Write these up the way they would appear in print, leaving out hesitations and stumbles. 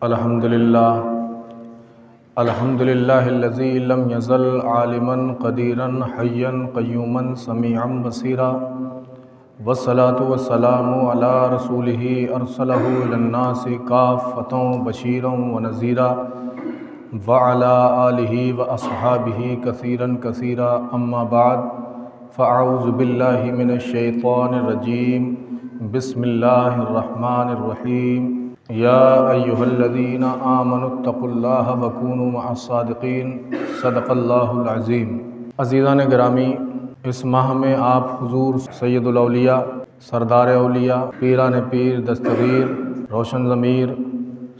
अल्हम्दुलिल्लाह अल्हम्दुलिल्लाहिल्लज़ी लम यज़ल आलिमन क़दीरन हय्यन क़य्यूमन समीअन बसीरा वस्सलातु वस्सलामु अला रसूलिही अरसलहु लिन्नासि काफ़्फ़तन बशीरन व नज़ीरा व अला आलिही व अस्हाबिही कसीरन कसीरा अम्मा बाद फ़अऊज़ु बिल्लाहि मिनश शैतानिर रजीम बिस्मिल्लाहिर रहमानिर रहीम या अय्युहल्लज़ीना आमनुत्तक़ुल्लाह वकूनू मअस्सादिक़ीन सदक़ल्लाहुल अज़ीम। अज़ीज़ान गिरामी, इस माह में आप हुज़ूर सैयदुल औलिया सरदार औलिया पीरान पीर दस्तगीर रोशन ज़मीर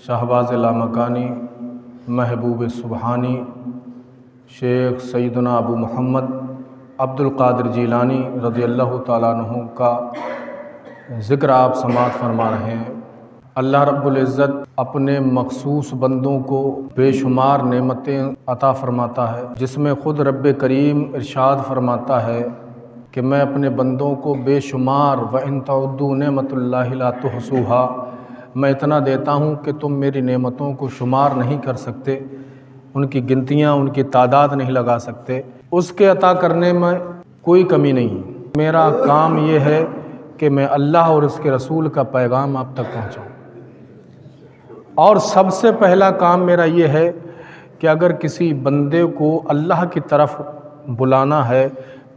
शहबाज़ लामकानी महबूब सुबहानी शेख सैयदना अबू मोहम्मद अब्दुल क़ादिर जीलानी रज़ियल्लाहु ताला अन्हु का ज़िक्र आप समाअत फरमा रहे हैं। अल्लाह रब्बुल इज़्ज़त अपने मखसूस बंदों को बेशुमार नेमतें अता फरमाता है, जिसमें ख़ुद रब्बे करीम इरशाद फरमाता है कि मैं अपने बंदों को बेशुमार व इन तउद्दू नेमतुल्लाहि ला तुहसूहा, मैं इतना देता हूँ कि तुम मेरी नेमतों को शुमार नहीं कर सकते, उनकी गिनतियाँ उनकी तादाद नहीं लगा सकते। उसके अता करने में कोई कमी नहीं। मेरा काम ये है कि मैं अल्लाह और उसके रसूल का पैगाम आप तक पहुँचाऊँ। और सबसे पहला काम मेरा ये है कि अगर किसी बंदे को अल्लाह की तरफ बुलाना है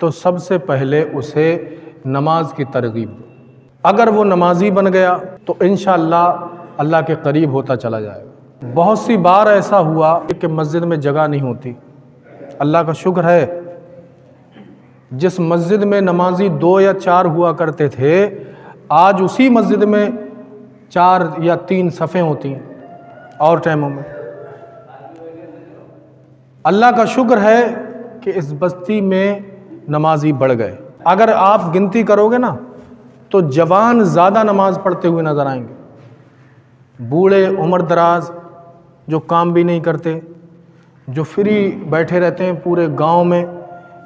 तो सबसे पहले उसे नमाज की तरगीब। अगर वो नमाजी बन गया तो इंशाअल्लाह अल्लाह के करीब होता चला जाएगा। बहुत सी बार ऐसा हुआ कि मस्जिद में जगह नहीं होती। अल्लाह का शुक्र है, जिस मस्जिद में नमाजी 2 या 4 हुआ करते थे, आज उसी मस्जिद में 4 या 3 सफ़ें होती हैं। और टाइमों में अल्लाह का शुक्र है कि इस बस्ती में नमाजी बढ़ गए। अगर आप गिनती करोगे ना तो जवान ज़्यादा नमाज पढ़ते हुए नज़र आएंगे। बूढ़े उम्र दराज जो काम भी नहीं करते, जो फ्री बैठे रहते हैं पूरे गांव में,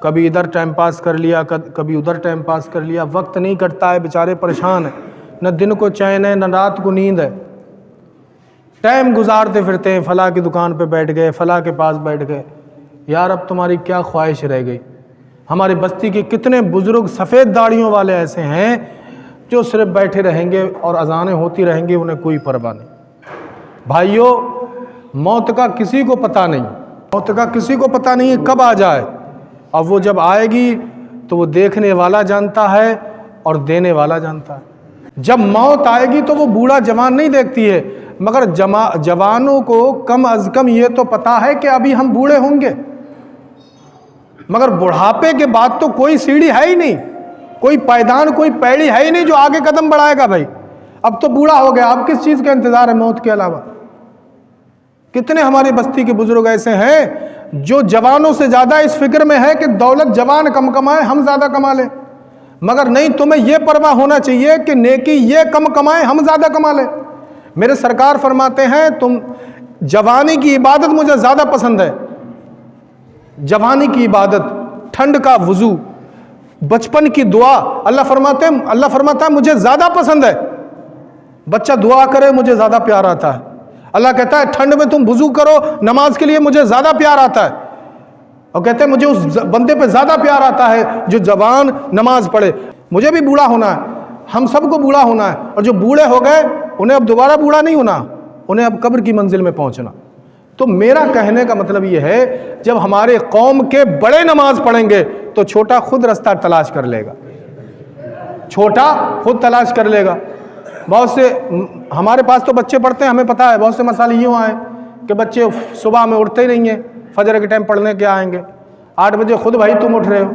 कभी इधर टाइम पास कर लिया कभी उधर टाइम पास कर लिया, वक्त नहीं कटता है, बेचारे परेशान हैं, न दिन को चैन है न रात को नींद है, टाइम गुजारते फिरते हैं, फ़लाँ की दुकान पे बैठ गए, फ़लाँ के पास बैठ गए। यार अब तुम्हारी क्या ख्वाहिश रह गई? हमारी बस्ती के कितने बुज़ुर्ग सफ़ेद दाढ़ियों वाले ऐसे हैं जो सिर्फ बैठे रहेंगे और अज़ानें होती रहेंगी, उन्हें कोई परवाह नहीं। भाइयों, मौत का किसी को पता नहीं, मौत का किसी को पता नहीं है कब आ जाए। और वो जब आएगी तो वो देखने वाला जानता है और देने वाला जानता है। जब मौत आएगी तो वो बूढ़ा जवान नहीं देखती है, मगर जवानों को कम अज़ कम ये तो पता है कि अभी हम बूढ़े होंगे। मगर बुढ़ापे के बाद तो कोई सीढ़ी है ही नहीं, कोई पायदान, कोई पैड़ी है ही नहीं जो आगे कदम बढ़ाएगा। भाई अब तो बूढ़ा हो गया, अब किस चीज़ का इंतज़ार है मौत के अलावा? कितने हमारी बस्ती के बुजुर्ग ऐसे हैं जो जवानों से ज़्यादा इस फिक्र में है कि दौलत जवान कम कमाए, हम ज़्यादा कमा लें। मगर नहीं, तुम्हें यह परवाह होना चाहिए कि नेकी ये कम कमाए, हम ज़्यादा कमा लें। मेरे सरकार फरमाते हैं, तुम जवानी की इबादत मुझे ज़्यादा पसंद है। जवानी की इबादत, ठंड का वुज़ू, बचपन की दुआ, अल्लाह फरमाता है मुझे ज़्यादा पसंद है। बच्चा दुआ करे मुझे ज़्यादा प्यार आता है। अल्लाह कहता है ठंड में तुम वुज़ू करो नमाज के लिए, मुझे ज़्यादा प्यार आता है। और कहते हैं मुझे उस बंदे पे ज़्यादा प्यार आता है जो जवान नमाज पढ़े। मुझे भी बूढ़ा होना है, हम सबको बूढ़ा होना है, और जो बूढ़े हो गए उन्हें अब दोबारा बूढ़ा नहीं होना, उन्हें अब कब्र की मंजिल में पहुंचना। तो मेरा कहने का मतलब यह है, जब हमारे कौम के बड़े नमाज पढ़ेंगे तो छोटा खुद रास्ता तलाश कर लेगा, छोटा खुद तलाश कर लेगा। बहुत से हमारे पास तो बच्चे पढ़ते हैं, हमें पता है बहुत से मसाले यूँ आए कि बच्चे सुबह में उठते ही नहीं हैं, फजर के टाइम पढ़ने क्या आएंगे। 8 बजे खुद भाई तुम उठ रहे हो,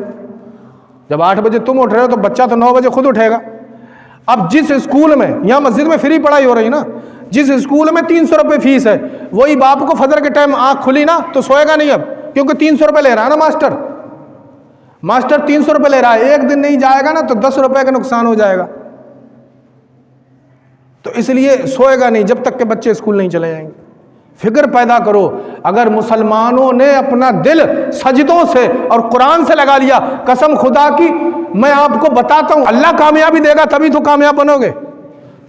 जब 8 बजे तुम उठ रहे हो तो बच्चा तो 9 बजे खुद उठेगा। अब जिस स्कूल में, यहाँ मस्जिद में फ्री पढ़ाई हो रही ना, जिस स्कूल में 300 रुपये फीस है, वही बाप को फजर के टाइम आँख खुली ना तो सोएगा नहीं अब, क्योंकि 300 रुपये ले रहा है ना मास्टर 300 रुपये ले रहा है। एक दिन नहीं जाएगा ना तो 10 रुपये का नुकसान हो जाएगा। तो इसलिए सोएगा नहीं जब तक के बच्चे स्कूल नहीं चले जाएंगे। फिक्र पैदा करो। अगर मुसलमानों ने अपना दिल सजदों से और कुरान से लगा लिया, कसम खुदा की मैं आपको बताता हूं, अल्लाह कामयाबी देगा तभी तो कामयाब बनोगे।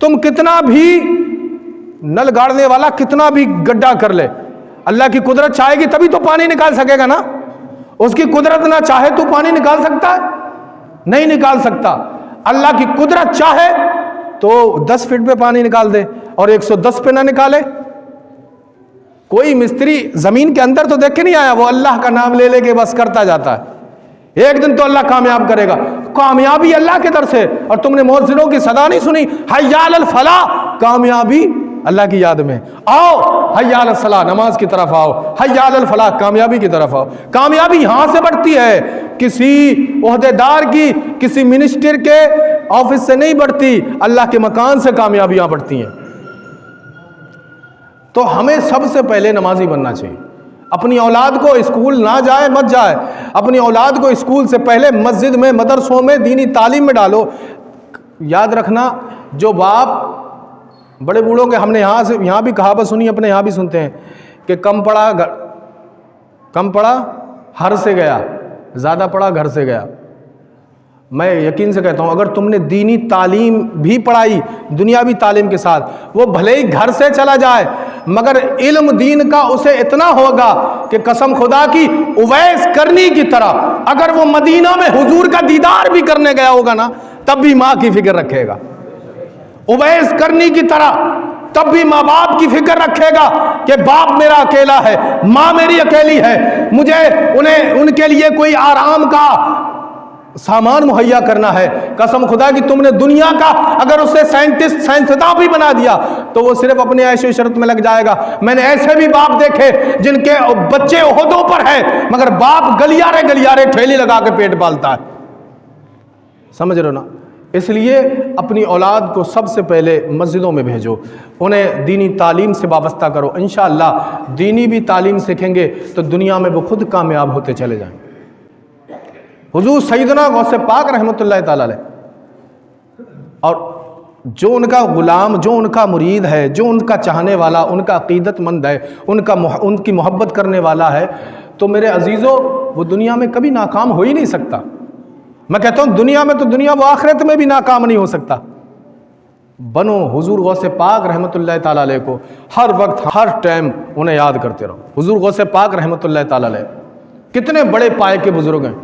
तुम कितना भी नल गाड़ने वाला कितना भी गड्ढा कर ले, अल्लाह की कुदरत चाहेगी तभी तो पानी निकाल सकेगा ना। उसकी कुदरत ना चाहे तो पानी निकाल सकता है? नहीं निकाल सकता। अल्लाह की कुदरत चाहे तो 10 फीट पे पानी निकाल दे और 110 पे ना निकाले। कोई मिस्त्री जमीन के अंदर तो देख के नहीं आया, वो अल्लाह का नाम ले लेके बस करता जाता है। एक दिन तो अल्लाह कामयाब करेगा। कामयाबी अल्लाह के दर से। और तुमने मुअज्जिनों की सदा नहीं सुनी, हय्या अलल फलाह, कामयाबी अल्लाह की याद में। आओ हय्या अलल सलाह, नमाज की तरफ आओ, हय्या अलल फलाह, कामयाबी की तरफ आओ। कामयाबी यहां से बढ़ती है, किसी ओहदेदार की, किसी मिनिस्टर के ऑफिस से नहीं बढ़ती, अल्लाह के मकान से कामयाबियां बढ़ती हैं। तो हमें सबसे पहले नमाजी बनना चाहिए। अपनी औलाद को स्कूल ना जाए मत जाए, अपनी औलाद को स्कूल से पहले मस्जिद में, मदरसों में, दीनी तालीम में डालो। याद रखना, जो बाप बड़े बूढ़ों के, हमने यहाँ भी कहावत सुनी, अपने यहाँ भी सुनते हैं कि कम पढ़ा हर से गया, ज़्यादा पढ़ा घर से गया। मैं यकीन से कहता हूँ, अगर तुमने दीनी तालीम भी पढ़ाई दुनियावी तालीम के साथ, वो भले ही घर से चला जाए, मगर इल्म दीन का उसे इतना होगा कि कसम खुदा की उवैस करनी की तरह अगर वो मदीना में हुजूर का दीदार भी करने गया होगा ना, तब भी माँ की फिक्र रखेगा। उवैस करनी की तरह तब भी माँ बाप की फिक्र रखेगा कि बाप मेरा अकेला है, माँ मेरी अकेली है, मुझे उनके लिए कोई आराम का सामान मुहैया करना है। कसम खुदा की तुमने दुनिया का अगर उसे साइंटिस्ट, साइंसदान भी बना दिया तो वो सिर्फ अपने ऐशो इशरत में लग जाएगा। मैंने ऐसे भी बाप देखे जिनके बच्चे ओहदों पर है, मगर बाप गलियारे गलियारे ठेली लगा के पेट पालता है। समझ रहे हो ना? इसलिए अपनी औलाद को सबसे पहले मस्जिदों में भेजो, उन्हें दीनी तालीम से वाबस्ता करो। इंशाअल्लाह दीनी भी तालीम सीखेंगे तो दुनिया में वो खुद कामयाब होते चले जाएंगे। हुजूर सैयदना गौसे पाक रहमतुल्लाह ताला अलैह, और जो उनका गुलाम, जो उनका मुरीद है, जो उनका चाहने वाला, उनका अकीदतमंद है, उनकी मोहब्बत करने वाला है, तो मेरे अजीज़ों वो दुनिया में कभी नाकाम हो ही नहीं सकता। मैं कहता हूँ दुनिया में तो दुनिया, वो आखिरत में भी नाकाम नहीं हो सकता। बनो हुजूर गौसे पाक रहमतुल्लाह ताला अलैह को हर वक्त हर टाइम उन्हें याद करते रहो। हुजूर गौसे पाक रहमतुल्लाह ताला अलैह कितने बड़े पाए के बुजुर्ग हैं।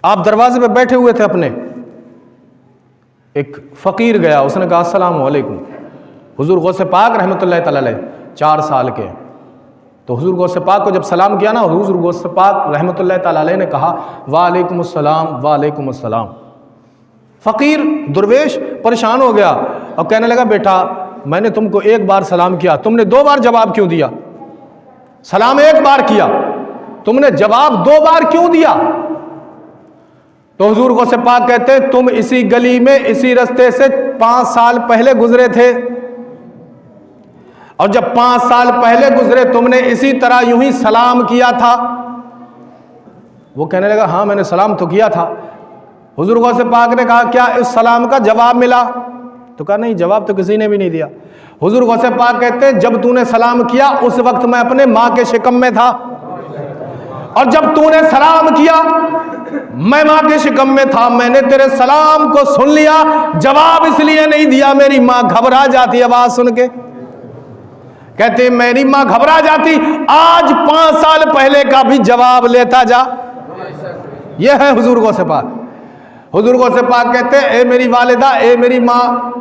आप दरवाजे पे बैठे हुए थे अपने, एक फ़कीर गया, उसने कहा अस्सलामु अलैकुम। हुजूर गौसे पाक रहमतुल्लाह ताला अलैह 4 साल के, तो हुजूर गौसे पाक को जब सलाम किया ना, हुजूर गौसे पाक रहमतुल्लाह ताला अलैह ने कहा वालेकुम अस्सलाम, वालेकुम अस्सलाम। फ़कीर दुर्वेश परेशान हो गया और कहने लगा बेटा मैंने तुमको एक बार सलाम किया, तुमने 2 बार जवाब क्यों दिया? सलाम 1 बार किया, तुमने जवाब 2 बार क्यों दिया? तो हुजूर गौसे पाक कहते हैं तुम इसी गली में, इसी रास्ते से 5 साल पहले गुजरे थे, और जब 5 साल पहले गुजरे तुमने इसी तरह यूं ही सलाम किया था। वो कहने लगा हाँ मैंने सलाम तो किया था। हुजूर गौसे पाक ने कहा क्या इस सलाम का जवाब मिला? तो कहा नहीं, जवाब तो किसी ने भी नहीं दिया। हुजूर गौसे पाक कहते हैं जब तूने सलाम किया उस वक्त मैं अपने माँ के शिकम में था, और जब तूने सलाम किया मैं माँ के शिकम में था, मैंने तेरे सलाम को सुन लिया, जवाब इसलिए नहीं दिया मेरी माँ घबरा जाती आवाज सुन के। कहते मेरी माँ घबरा जाती, आज 5 साल पहले का भी जवाब लेता जा। यह है हुजूर गौसे पाक। हुजूर गौसे पाक कहते हैं ए मेरी वालिदा, ए मेरी माँ,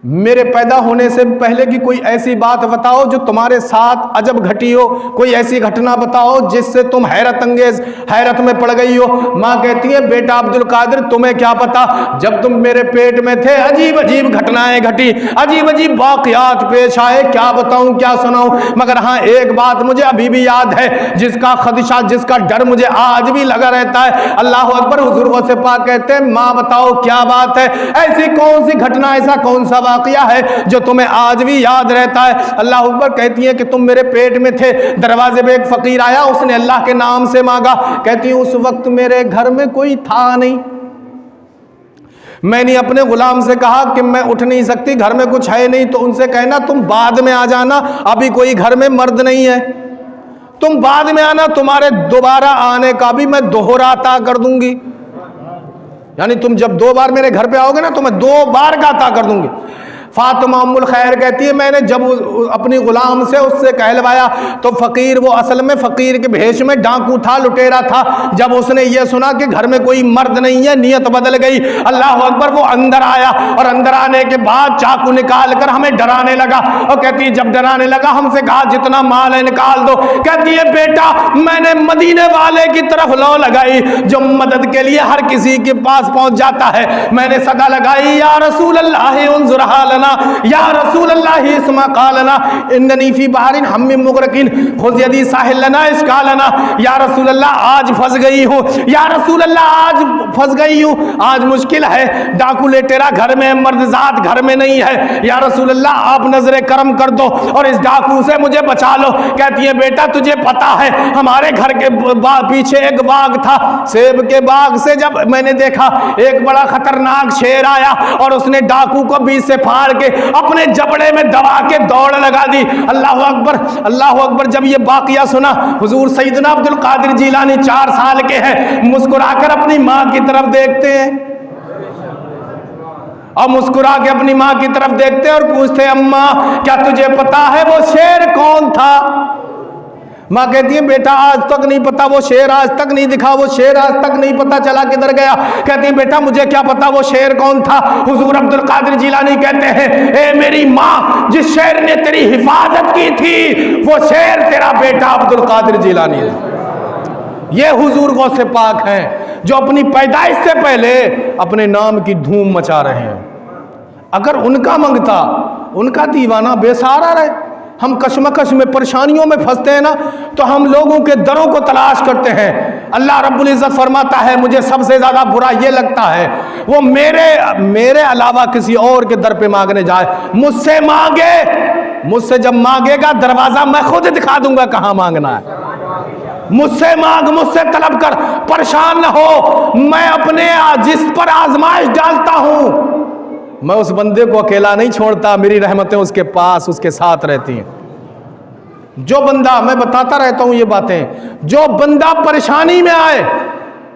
मेरे पैदा होने से पहले की कोई ऐसी बात बताओ जो तुम्हारे साथ अजब घटी हो, कोई ऐसी घटना बताओ जिससे तुम हैरत में पड़ गई हो। माँ कहती है बेटा अब्दुल कादिर तुम्हें क्या पता, जब तुम मेरे पेट में थे अजीब अजीब घटनाएं घटी, अजीब अजीब वाकयात पेश आए, क्या बताऊं क्या सुनाऊं, मगर हाँ एक बात मुझे अभी भी याद है जिसका खदशा, जिसका डर मुझे आज भी लगा रहता है। अल्लाह अकबर। हुजूर गौसे पाक कहते हैं माँ बताओ क्या बात है, ऐसी कौन सी घटना, ऐसा कौन सा वाकया है जो तुम्हें आज भी याद रहता है? अल्लाह अकबर। कहती है कि तुम मेरे पेट में थे, दरवाजे पे एक फकीर आया, उसने अल्लाह के नाम से मांगा। कहती है उस वक्त मेरे घर में कोई था नहीं, मैंने अपने गुलाम से कहा कि मैं उठ नहीं सकती, घर में कुछ है नहीं, तो उनसे कहना तुम बाद में आ जाना, अभी कोई घर में मर्द नहीं है, तुम बाद में आना, तुम्हारे दोबारा आने का भी मैं दोहराता कर दूंगी। यानी तुम जब 2 बार मेरे घर पे आओगे ना तो मैं 2 बार का अता कर दूंगी। फातिमा उम्मुल खैर कहती है मैंने जब अपनी गुलाम से उससे कहलवाया तो फ़कीर, वो असल में फ़कीर के भेष में डाकू था, लुटेरा था। जब उसने ये सुना कि घर में कोई मर्द नहीं है, नियत बदल गई। अल्लाह अकबर। वो अंदर आया और अंदर आने के बाद चाकू निकाल कर हमें डराने लगा और कहती है जब डराने लगा हमसे कहा जितना माल है निकाल दो। कहती है बेटा मैंने मदीने वाले की तरफ लौ लगाई जो मदद के लिए हर किसी के पास पहुंच जाता है। मैंने सदा लगाई या रसूल अल्लाह उन्जुर हालना, या रसूल अल्लाह इस्मा कालना इन्ननी फी बहरिन हम्म मुगरकिन खुद यदी साहिल लना इश्कालना। या रसूल अल्लाह आज फंस गई हूँ, या रसूल अल्लाह आज फंस गई हूँ, आज मुश्किल है, डाकू लेटेरा घर में, मर्दजात घर में नहीं है। या रसूल अल्लाह आप नजरे करम कर दो और इस डाकू से मुझे बचा लो। कहती है बेटा तुझे पता है हमारे घर के पीछे एक बाग था, सेब के बाग से जब मैंने देखा एक बड़ा खतरनाक शेर आया और उसने डाकू को बीच से फाड़ के अपने जबड़े में दबा के दौड़ लगा दी। अल्लाह अकबर, अल्लाह अकबर। जब ये वाकया सुना हुजूर सैयदना अब्दुल कादिर जिलानी 4 साल के हैं, मुस्कुराकर अपनी माँ की तरफ देखते हैं और मुस्कुरा के अपनी माँ की तरफ देखते और पूछते अम्मा क्या तुझे पता है वो शेर कौन था? माँ कहती है बेटा आज तक नहीं पता, वो शेर आज तक नहीं दिखा, वो शेर आज तक नहीं पता चला किधर गया। कहती है बेटा मुझे क्या पता वो शेर कौन था। हुजूर अब्दुल कादिर जिलानी कहते हैं ए मेरी माँ, जिस शेर ने तेरी हिफाजत की थी वो शेर तेरा बेटा अब्दुल कादिर जिलानी है। ये हुजूर गौसे पाक हैं जो अपनी पैदाइश से पहले अपने नाम की धूम मचा रहे हैं। अगर उनका मंगता, उनका दीवाना बेसहारा रहे। हम कशमकश में, परेशानियों में फंसते हैं ना तो हम लोगों के दरों को तलाश करते हैं। अल्लाह रब्बुल इज़्ज़त फरमाता है मुझे सबसे ज्यादा बुरा ये लगता है वो मेरे अलावा किसी और के दर पे मांगने जाए। मुझसे मांगे, मुझसे जब मांगेगा दरवाजा मैं खुद दिखा दूंगा कहां मांगना है। मुझसे मांग, मुझसे तलब कर, परेशान न हो। मैं अपने जिस पर आजमाइश डालता हूं मैं उस बंदे को अकेला नहीं छोड़ता, मेरी रहमतें उसके पास, उसके साथ रहती हैं। जो बंदा, मैं बताता रहता हूं ये बातें, जो बंदा परेशानी में आए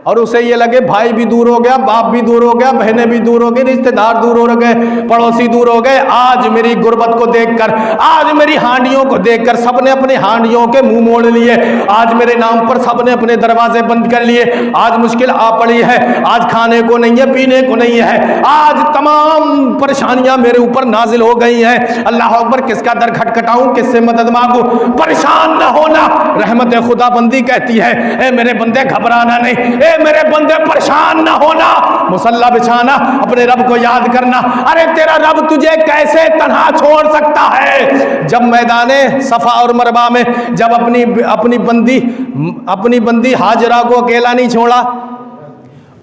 और उसे ये लगे भाई भी दूर हो गया, बाप भी दूर हो गया, बहनें भी दूर हो गई, रिश्तेदार दूर हो गए, पड़ोसी दूर हो गए, आज मेरी गुर्बत को देखकर, आज मेरी हांडियों को देखकर सबने अपने हांडियों के मुंह मोड़ लिए, आज मेरे नाम पर सबने अपने दरवाजे बंद कर लिए, आज मुश्किल आ पड़ी है, आज खाने को नहीं है, पीने को नहीं है, आज तमाम परेशानियां मेरे ऊपर नाजिल हो गई हैं। अल्लाह अकबर। किसका दर खटखटाऊं, किससे मदद मांगू? परेशान न होना रहमत खुदा बंदी कहती है ए मेरे बंदे घबराना नहीं, मेरे बंदे परेशान ना होना, मुसल्ला बिछाना, अपने रब को याद करना। अरे तेरा रब तुझे कैसे तन्हा छोड़ सकता है? जब मैदाने सफा और मरवा में जब अपनी बंदी हाजरा को अकेला नहीं छोड़ा,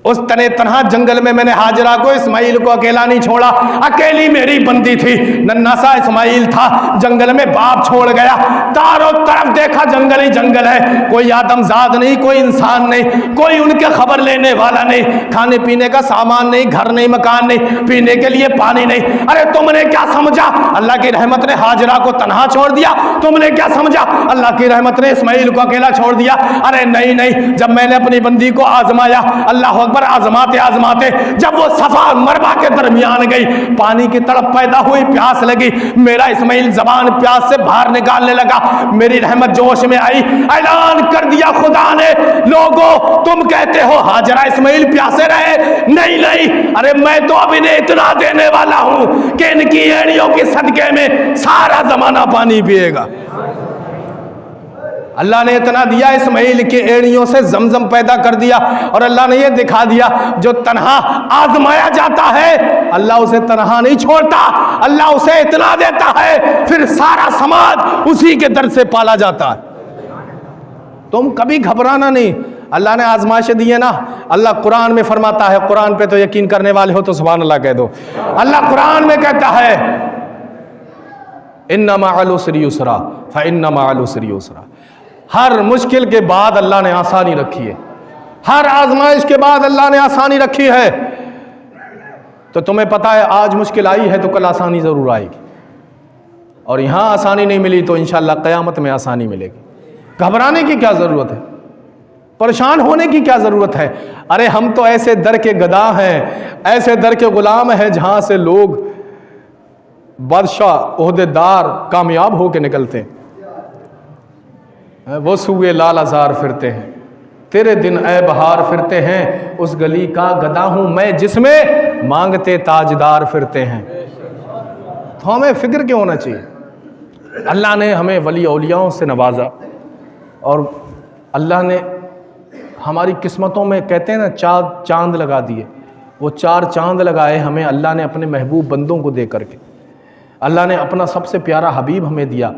उस तन्हा जंगल में मैंने हाजरा को, इस्माइल को अकेला नहीं छोड़ा। अकेली मेरी बंदी थी, नन्हा सा इस्माइल था, जंगल में बाप छोड़ गया, चारों तरफ देखा जंगल ही जंगल है, कोई आदमजाद नहीं, कोई इंसान नहीं, कोई उनके खबर लेने वाला नहीं, खाने पीने का सामान नहीं, घर नहीं, मकान नहीं, पीने के लिए पानी नहीं। अरे तुमने क्या समझा अल्लाह की रहमत ने हाजरा को तन्हा छोड़ दिया? तुमने क्या समझा अल्लाह की रहमत ने इस्माइल को अकेला छोड़ दिया? अरे नहीं नहीं, जब मैंने अपनी बंदी को आजमाया, अल्लाह पर आजमाते आजमाते जब वो सफा मरवा के दरमियान गई, पानी की तड़प पैदा हुई, प्यास लगी, मेरा इस्माइल जबान प्यास से बाहर निकालने लगा, मेरी रहमत जोश में आई, ऐलान कर दिया खुदा ने, लोगों तुम कहते हो हाजरा इस्माइल प्यासे रहे, नहीं नहीं, अरे मैं तो अब इन्हें इतना देने वाला हूं कि इनकी एड़ियों के सदके में सारा जमाना पानी पिएगा। अल्लाह ने इतना दिया, इस्माइल की एड़ियों से जमजम पैदा कर दिया। और अल्लाह ने यह दिखा दिया जो तन्हा आजमाया जाता है अल्लाह उसे तन्हा नहीं छोड़ता, अल्लाह उसे इतना देता है फिर सारा समाज उसी के दर से पाला जाता है। तुम कभी घबराना नहीं, अल्लाह ने आजमाइश दी है ना। अल्लाह कुरान में फरमाता है, कुरान पे तो यकीन करने वाले हो तो सुभान अल्लाह कह दो। अल्लाह कुरान में कहता है इन्ना मअल उसरि युसरा फइन्ना मअल उसरि युसरा। हर मुश्किल के बाद अल्लाह ने आसानी रखी है, हर आजमाइश के बाद अल्लाह ने आसानी रखी है। तो तुम्हें पता है आज मुश्किल आई है तो कल आसानी जरूर आएगी, और यहां आसानी नहीं मिली तो इंशाअल्लाह क़यामत में आसानी मिलेगी। घबराने की क्या जरूरत है, परेशान होने की क्या जरूरत है? अरे हम तो ऐसे दर के गदा हैं, ऐसे दर के गुलाम हैं जहां से लोग बादशाह, ओहदेदार कामयाब होके निकलते हैं। वो सूए लाल आजार फिरते हैं, तेरे दिन ए बहार फिरते हैं, उस गली का गदा हूं मैं जिसमें मांगते ताजदार फिरते हैं। तो हमें फिक्र क्यों होना चाहिए? अल्लाह ने हमें वली औलियाओं से नवाजा और अल्लाह ने हमारी किस्मतों में, कहते हैं ना, चांद लगा दिए। वो 4 चांद लगाए हमें अल्लाह ने अपने महबूब बंदों को दे करके। अल्लाह ने अपना सबसे प्यारा हबीब हमें दिया।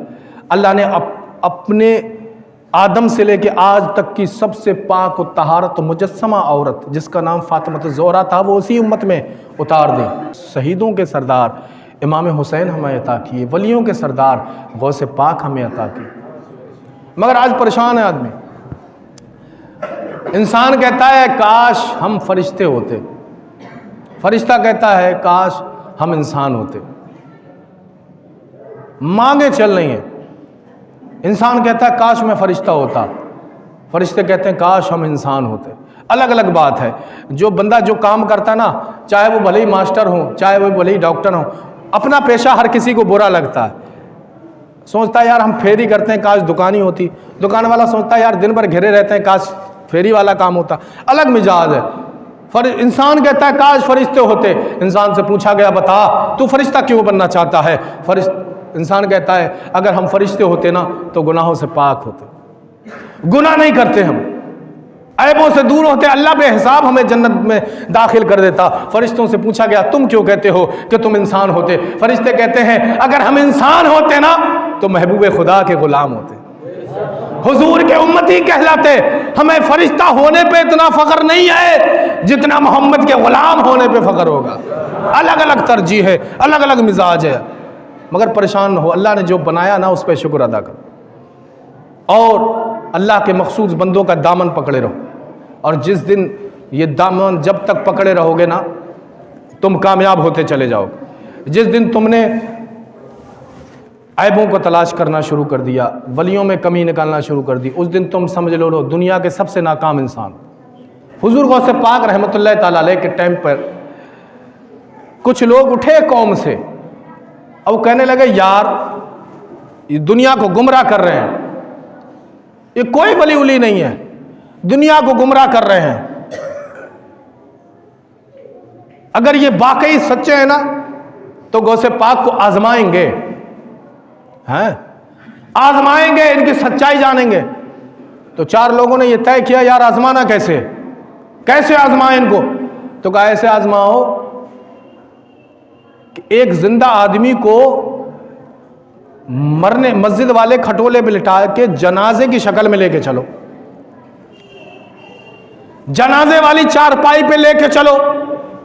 अल्लाह ने अपने आदम से लेके आज तक की सबसे पाक व तहारत मुजस्समा औरत जिसका नाम फातिमा ज़ोहरा था, वो उसी उम्मत में उतार दी। शहीदों के सरदार इमाम हुसैन हमें अता किए, वलियों के सरदार गौसे पाक हमें अता किए। मगर आज परेशान है आदमी। इंसान कहता है काश हम फरिश्ते होते, फरिश्ता कहता है काश हम इंसान होते। मांगे चल रही हैं। इंसान कहता है काश मैं फरिश्ता होता, फरिश्ते कहते हैं काश हम इंसान होते। अलग अलग बात है। जो बंदा जो काम करता ना, चाहे वो भले ही मास्टर हो, चाहे वो भले ही डॉक्टर हो, अपना पेशा हर किसी को बुरा लगता है। सोचता है यार हम फेरी करते हैं, काश दुकानी होती। दुकान वाला सोचता है यार दिन भर घिरे रहते हैं, काश फेरी वाला काम होता। अलग मिजाज है। इंसान कहता है काश फरिश्ते होते। इंसान से पूछा गया बता तू फरिश्ता क्यों बनना चाहता है? इंसान कहता है अगर हम फरिश्ते होते ना तो गुनाहों से पाक होते, गुनाह नहीं करते, हम ऐबों से दूर होते, अल्लाह बेहिसाब हमें जन्नत में दाखिल कर देता। फरिश्तों से पूछा गया तुम क्यों कहते हो कि तुम इंसान होते? फरिश्ते कहते हैं अगर हम इंसान होते ना तो महबूब खुदा के गुलाम होते, हुजूर के उम्मती कहलाते। हमें फरिश्ता होने पे इतना फख्र नहीं है जितना मोहम्मद के गुलाम होने पे फख्र होगा। अलग अलग तरजीह है, अलग अलग मिजाज है। मगर परेशान हो, अल्लाह ने जो बनाया ना उस पर शुक्र अदा करो और अल्लाह के मखसूस बंदों का दामन पकड़े रहो। और जिस दिन ये दामन जब तक पकड़े रहोगे ना तुम कामयाब होते चले जाओगे। जिस दिन तुमने ऐबों को तलाश करना शुरू कर दिया, वलियों में कमी निकालना शुरू कर दी, उस दिन तुम समझ लो दुनिया के सबसे नाकाम इंसान। हुजूर गौसे पाक रहमतुल्लाह ताला अलैह के टाइम पर कुछ लोग उठे कौम से और कहने लगे यार ये दुनिया को गुमराह कर रहे हैं, ये कोई वली उली नहीं है, दुनिया को गुमराह कर रहे हैं। अगर ये वाकई सच्चे हैं ना तो गौसे पाक को आजमाएंगे, हैं आजमाएंगे, इनकी सच्चाई जानेंगे। तो 4 लोगों ने यह तय किया यार आजमाना कैसे, कैसे आजमाएं इनको? तो कहा ऐसे आजमाओ कि एक जिंदा आदमी को मरने मस्जिद वाले खटोले पे लिटा के जनाजे की शक्ल में लेके चलो, जनाजे वाली चारपाई पे लेके चलो,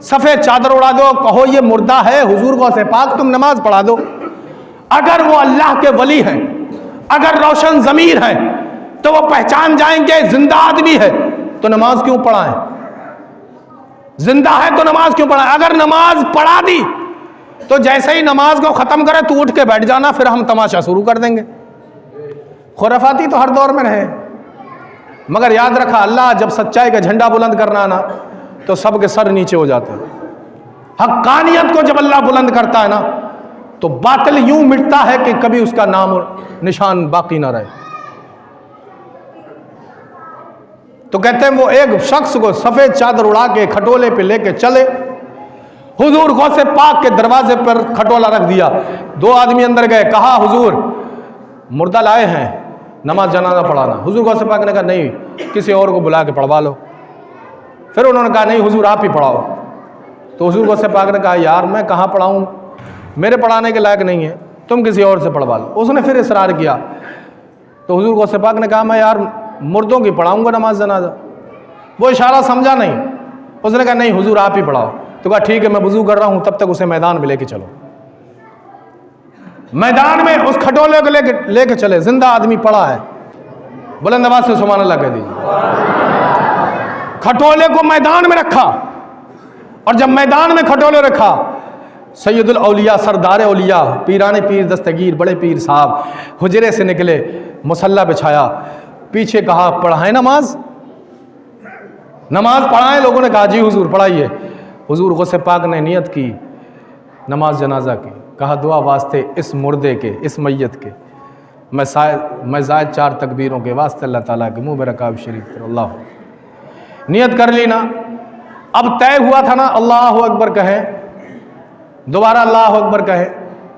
सफेद चादर उड़ा दो, कहो ये मुर्दा है, हुजूर गौसे पाक तुम नमाज पढ़ा दो। अगर वो अल्लाह के वली हैं, अगर रोशन जमीर हैं, तो वो पहचान जाएंगे जिंदा आदमी है तो नमाज क्यों पढ़ाएं, जिंदा है तो नमाज क्यों पढ़ाएं। अगर नमाज पढ़ा दी तो जैसे ही नमाज को खत्म करे तू उठ के बैठ जाना, फिर हम तमाशा शुरू कर देंगे। खुराफाती तो हर दौर में रहे, मगर याद रखा अल्लाह जब सच्चाई का झंडा बुलंद करना ना तो सबके सर नीचे हो जाते हैं। हक्कानियत को जब अल्लाह बुलंद करता है ना तो बातिल यूं मिटता है कि कभी उसका नाम और निशान बाकी ना रहे। तो कहते हैं वो एक शख्स को सफेद चादर उड़ा के खटोले पे लेके चले, हुजूर गौसे पाक के दरवाजे पर खटोला रख दिया। 2 आदमी अंदर गए, कहा हुजूर मुर्दा लाए हैं, नमाज जनाजा पढ़ाना। हुजूर गौसे पाक ने कहा नहीं, किसी और को बुला के पढ़वा लो। फिर उन्होंने कहा नहीं हुजूर आप ही पढ़ाओ। तो हुजूर गौसे पाक ने कहा यार मैं कहाँ पढ़ाऊँ, मेरे पढ़ाने के लायक नहीं है, तुम किसी और से पढ़वा लो। उसने फिर इसरार किया तो हुजूर गौसे पाक ने कहा मैं यार मुर्दों की पढ़ाऊंगा नमाज जनाजा। वो इशारा समझा नहीं, उसने कहा नहीं हुजूर आप ही पढ़ाओ। तो कहा ठीक है मैं वुजू कर रहा हूं, तब तक उसे मैदान में लेके चलो। मैदान में उस खटोले को लेके चले, जिंदा आदमी पड़ा है, बुलंद आवाज से सुभान अल्लाह कह दीजिए। खटोले को मैदान में रखा और जब मैदान में खटोले रखा, सैयदुल औलिया सरदार औलिया पीराने पीर दस्तगीर बड़े पीर साहब हुजरे से निकले, मुसल्ला बिछाया, पीछे कहा पढ़ाएं नमाज, नमाज पढ़ाएं। लोगों ने कहा जी हुजूर पढ़ाइए। हुजूर गौसे पाक ने नियत की नमाज जनाजा की। कहा दुआ वास्ते इस मुर्दे के, इस मैयत के मैं जायद 4 तकबीरों के वास्ते अल्लाह ताला के मुँह में रकाब शरीफ अल्लाह। नियत कर ली ना, अब तय हुआ था ना अल्लाह अकबर कहें, दोबारा अल्लाह अकबर कहें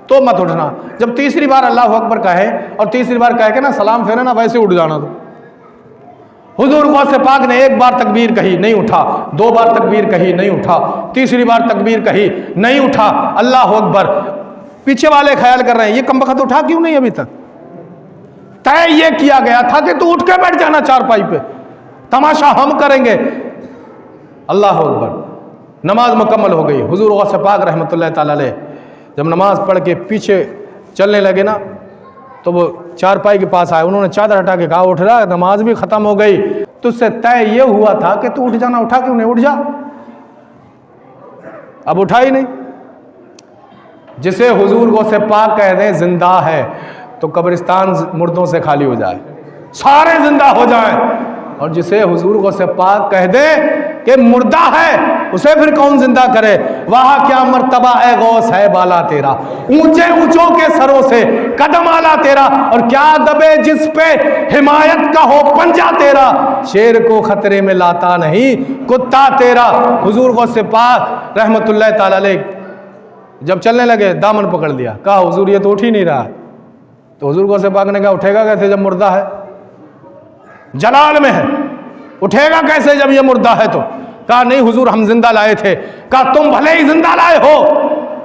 तो मत उठना। जब तीसरी बार अल्लाह अकबर कहे और तीसरी बार कह के ना सलाम फेरे ना, वैसे उठ जाना। तो हुजूर गौसे पाक ने 1 बार तकबीर कही नहीं उठा, 2 बार तकबीर कही नहीं उठा, तीसरी बार तकबीर कही नहीं उठा, अल्लाह अकबर। पीछे वाले ख्याल कर रहे हैं ये कमबख्त उठा क्यों नहीं अभी तक। तय ये किया गया था कि तू उठ के बैठ जाना चारपाई पे, तमाशा हम करेंगे। अल्लाह अकबर। नमाज मुकम्मल हो गई। हुजूर गौसे पाक रहमतुल्लाह ताला अलैह जब नमाज पढ़ के पीछे चलने लगे ना, तो वो चारपाई के पास आए, उन्होंने चादर हटा के कहा उठ रहा, नमाज भी खत्म हो गई, तुझसे तय ये हुआ था कि तू उठ जाना, उठा क्यों नहीं, उठ जा। अब उठा ही नहीं। जिसे हुजूर गौसे पाक कह दें जिंदा है तो कब्रिस्तान मुर्दों से खाली हो जाए, सारे जिंदा हो जाएं, और जिसे हुजूर गौसे पाक कह दे कि मुर्दा है उसे फिर कौन जिंदा करे। वहाँ क्या मर्तबा ए गौस है बाला तेरा, ऊंचे ऊंचों के सरों से कदम आला तेरा, और क्या दबे जिस पे हिमायत का हो पंजा तेरा, शेर को खतरे में लाता नहीं कुत्ता तेरा। हुजूर गौसे पाक रहमतुल्लाह ताला अलैह जब चलने लगे दामन पकड़ लिया, कहा हुजूर ये तो उठ ही नहीं रहा। तो हुजूर गौसे पाक ने कहा उठेगा कैसे जब मुर्दा है, जलाल में है, उठेगा कैसे जब ये मुर्दा है। तो कहा नहीं हुजूर हम जिंदा लाए थे। कहा तुम भले ही जिंदा लाए हो,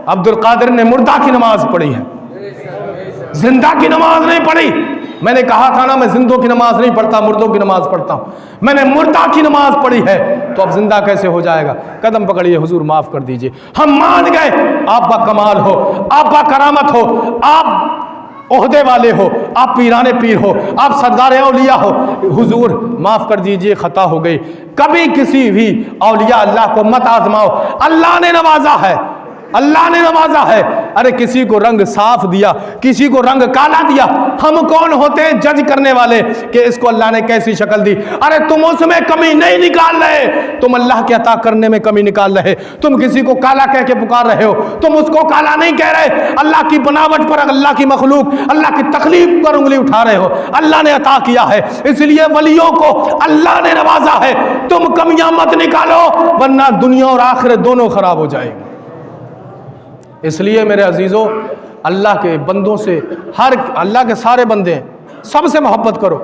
अब्दुल कादिर ने मुर्दा की नमाज पढ़ी है, जिंदा की नमाज नहीं पढ़ी। मैंने कहा था ना मैं जिंदों की नमाज नहीं पढ़ता, मुर्दों की नमाज पढ़ता हूं, मैंने मुर्दा की नमाज पढ़ी है, तो अब जिंदा कैसे हो जाएगा। कदम पकड़िए हुजूर माफ कर दीजिए, हम मान गए आप बा कमाल हो, आप बा करामत हो, आप ओहदे वाले हो, आप पीराने पीर हो, आप सरदार औलिया हो, हुजूर माफ कर दीजिए खता हो गई। कभी किसी भी औलिया अल्लाह को मत आजमाओ, अल्लाह ने नवाजा है, अल्लाह ने नवाजा है। अरे किसी को रंग साफ दिया, किसी को रंग काला दिया, हम कौन होते हैं जज करने वाले कि इसको अल्लाह ने कैसी शक्ल दी। अरे तुम उसमें कमी नहीं निकाल रहे, तुम अल्लाह के अता करने में कमी निकाल रहे। तुम किसी को काला कह के पुकार रहे हो, तुम उसको काला नहीं कह रहे। अल्लाह की बनावट पर, अल्लाह की मखलूक, अल्लाह की तकलीफ पर उंगली उठा रहे हो। अल्लाह ने अता किया है, इसलिए वलियों को अल्लाह ने नवाजा है। तुम कमियां मत निकालो वरना दुनिया और आखिरत दोनों खराब हो जाएगी। इसलिए मेरे अजीज़ों अल्लाह के बंदों से, हर अल्लाह के सारे बंदे सबसे मोहब्बत करो,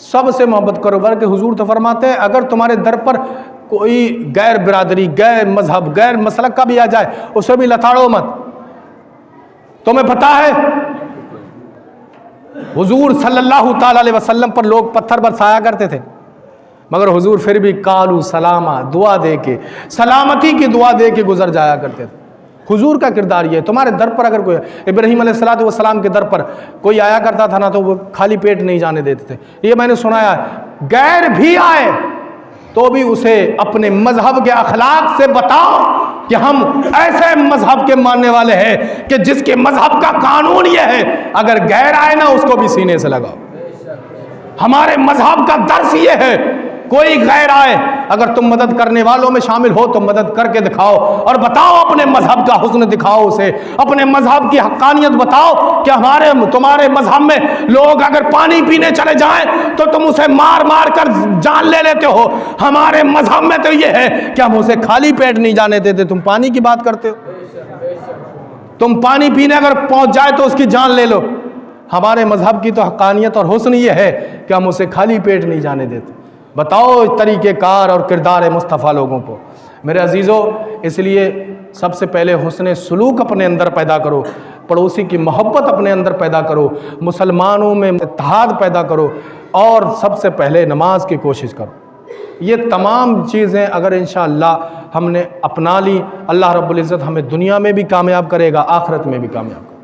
सबसे मोहब्बत करो। बल्कि हुजूर तो फरमाते हैं अगर तुम्हारे दर पर कोई गैर बिरादरी, गैर मजहब, गैर मसलक का भी आ जाए उसे भी लताड़ो मत। तुम्हें पता है हुजूर सल्लल्लाहु ताला अलैहि वसल्लम पर लोग पत्थर बरसाया करते थे, मगर हुजूर फिर भी कालू सलामा दुआ दे के, सलामती की दुआ दे के गुजर जाया करते थे। हुजूर का किरदार ये, तुम्हारे दर पर अगर कोई, इब्राहीम अलैहिस्सलाम के दर पर कोई आया करता था ना तो वो खाली पेट नहीं जाने देते थे। ये मैंने सुनाया, गैर भी आए तो भी उसे अपने मजहब के अखलाक से बताओ कि हम ऐसे मजहब के मानने वाले हैं कि जिसके मजहब का कानून ये है, अगर गैर आए ना उसको भी सीने से लगाओ। हमारे मजहब का दर्स ये है, कोई गैर आए अगर तुम मदद करने वालों में शामिल हो तो मदद करके दिखाओ और बताओ, अपने मजहब का हुस्न दिखाओ उसे, अपने मजहब की हक्कानियत बताओ कि हमारे तुम्हारे मजहब में लोग अगर पानी पीने चले जाएं तो तुम उसे मार मार कर जान ले लेते हो। हमारे मजहब में तो ये है कि हम उसे खाली पेट नहीं जाने देते। तुम पानी की बात करते हो, तुम पानी पीने अगर पहुंच जाए तो उसकी जान ले लो। हमारे मजहब की तो हक्कानियत और हुस्न ये है कि हम उसे खाली पेट नहीं जाने देते। बताओ तरीक़ेकार और किरदार मुस्तफ़ा लोगों को। मेरे अजीज़ों इसलिए सबसे पहले हुस्न सलूक अपने अंदर पैदा करो, पड़ोसी की मोहब्बत अपने अंदर पैदा करो, मुसलमानों में इत्तेहाद पैदा करो, और सबसे पहले नमाज की कोशिश करो। ये तमाम चीज़ें अगर इंशाअल्लाह हमने अपना ली, अल्लाह रब्बुल इज़्ज़त हमें दुनिया में भी कामयाब करेगा, आखिरत में भी कामयाब करेगा।